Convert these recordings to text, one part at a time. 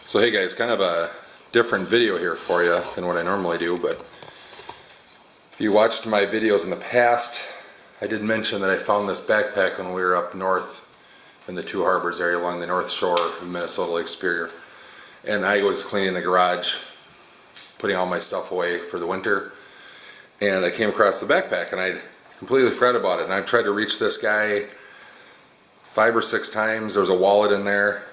So hey guys, kind of a different video here for you than what I normally do, but if you watched my videos in the past, I did mention that I found this backpack when we were up north in the Two Harbors area along the north shore of Minnesota Lake Superior. And I was cleaning the garage, putting all my stuff away for the winter, and I came across the backpack and I completely forgot about it. And I've tried to reach this guy 5 or 6 times. There was a wallet in there.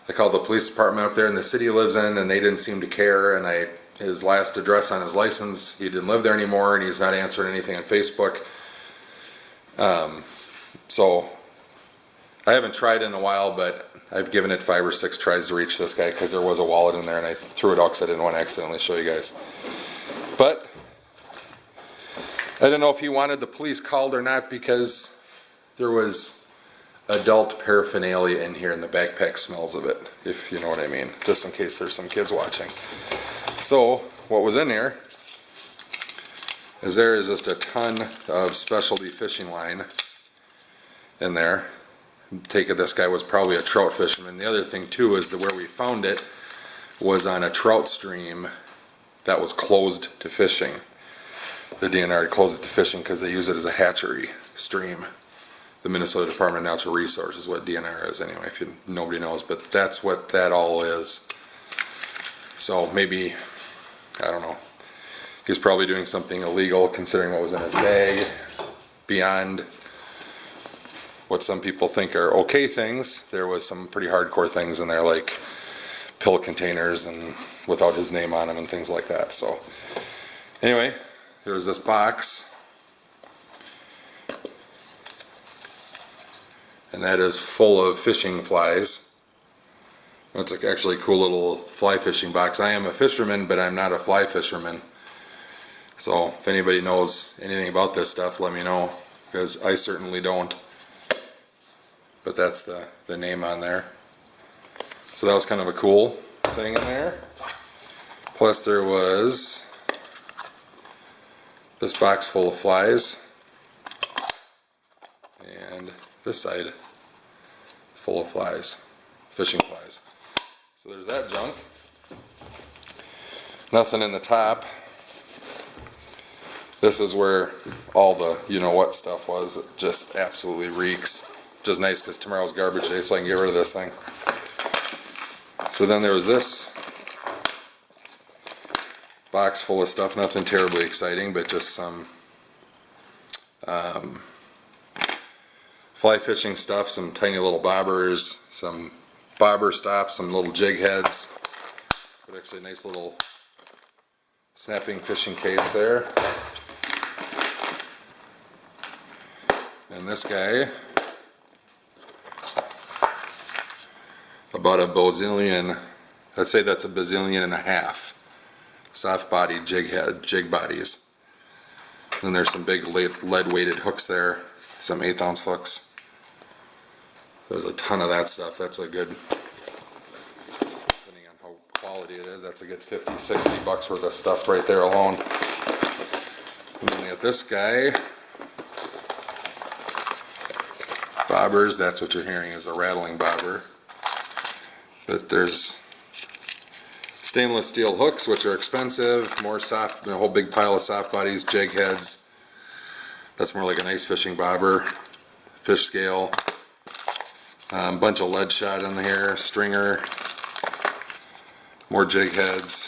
I called the police department up there in the city he lives in, and they didn't seem to care. And his last address on his license, he didn't live there anymore, and he's not answering anything on Facebook. So I haven't tried in a while, but I've given it 5 or 6 tries to reach this guy because there was a wallet in there, and I threw it out because I didn't want to accidentally show you guys. But I don't know if he wanted the police called or not, because there was adult paraphernalia in here and the backpack smells of it, if you know what I mean, just in case there's some kids watching. So what was in here is just a ton of specialty fishing line in there. Take it this guy was probably a trout fisherman. The other thing too is that where we found it was on a trout stream that was closed to fishing. The DNR had closed it to fishing because they use it as a hatchery stream. The Minnesota Department of Natural Resources is what DNR is anyway, if nobody knows, but that's what that all is. So maybe, I don't know, he's probably doing something illegal considering what was in his bag, beyond what some people think are okay things. There was some pretty hardcore things in there, like pill containers and without his name on them and things like that. So anyway, here's this box. And that is full of fishing flies. It's actually a cool little fly fishing box. I am a fisherman, but I'm not a fly fisherman. So if anybody knows anything about this stuff, let me know, because I certainly don't. But that's the name on there. So that was kind of a cool thing in there. Plus there was this box full of flies. And this side full of flies, fishing flies. So there's that junk. Nothing in the top. This is where all the you-know-what stuff was. It just absolutely reeks. Which is nice because tomorrow's garbage day, so I can get rid of this thing. So then there was this box full of stuff. Nothing terribly exciting, but just some fly fishing stuff, some tiny little bobbers, some bobber stops, some little jig heads, but actually a nice little snapping fishing case there. And this guy, about a bazillion, I'd say that's a bazillion and a half soft body jig bodies. Then there's some big lead weighted hooks there, some 1/8 ounce hooks. There's a ton of that stuff. That's a good, depending on how quality it is, that's a good 50, 60 bucks worth of stuff right there alone. And then we got this guy. Bobbers, that's what you're hearing is a rattling bobber. But there's stainless steel hooks, which are expensive, more soft, a whole big pile of soft bodies, jig heads. That's more like a nice fishing bobber, fish scale. Bunch of lead shot in here, stringer, more jig heads.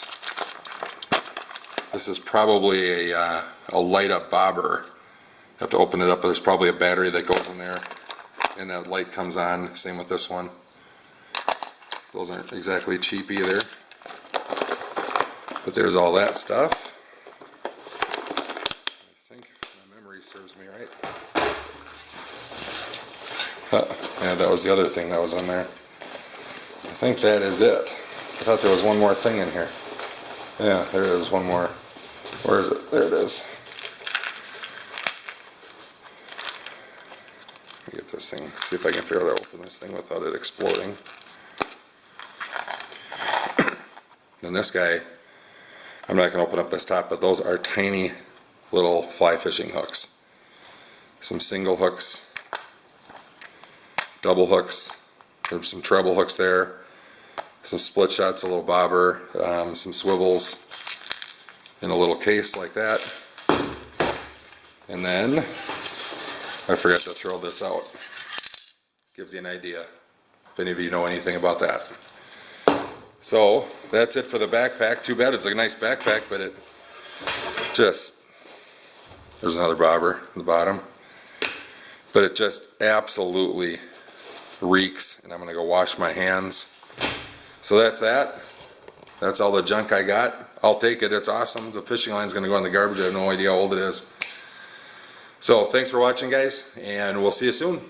This is probably a light up bobber. You have to open it up, but there's probably a battery that goes in there and that light comes on. Same with this one. Those aren't exactly cheap either. But there's all that stuff. I think my memory serves me right. Yeah, that was the other thing that was in there. I think that is it. I thought there was one more thing in here. Yeah, there is one more. Where is it? There it is. Let me get this thing, see if I can figure out how to open this thing without it exploding. Then this guy, I'm not going to open up this top, but those are tiny little fly fishing hooks. Some single hooks, double hooks, there's some treble hooks there, some split shots, a little bobber, some swivels in a little case like that. And then I forgot to throw this out. Gives you an idea if any of you know anything about that. So that's it for the backpack. Too bad it's a nice backpack, but it just, there's another bobber at the bottom, but it just absolutely reeks, and I'm gonna go wash my hands. So that's that. That's all the junk I got. I'll take it. It's awesome. The fishing line's gonna go in the garbage. I have no idea how old it is. So thanks for watching, guys, and we'll see you soon.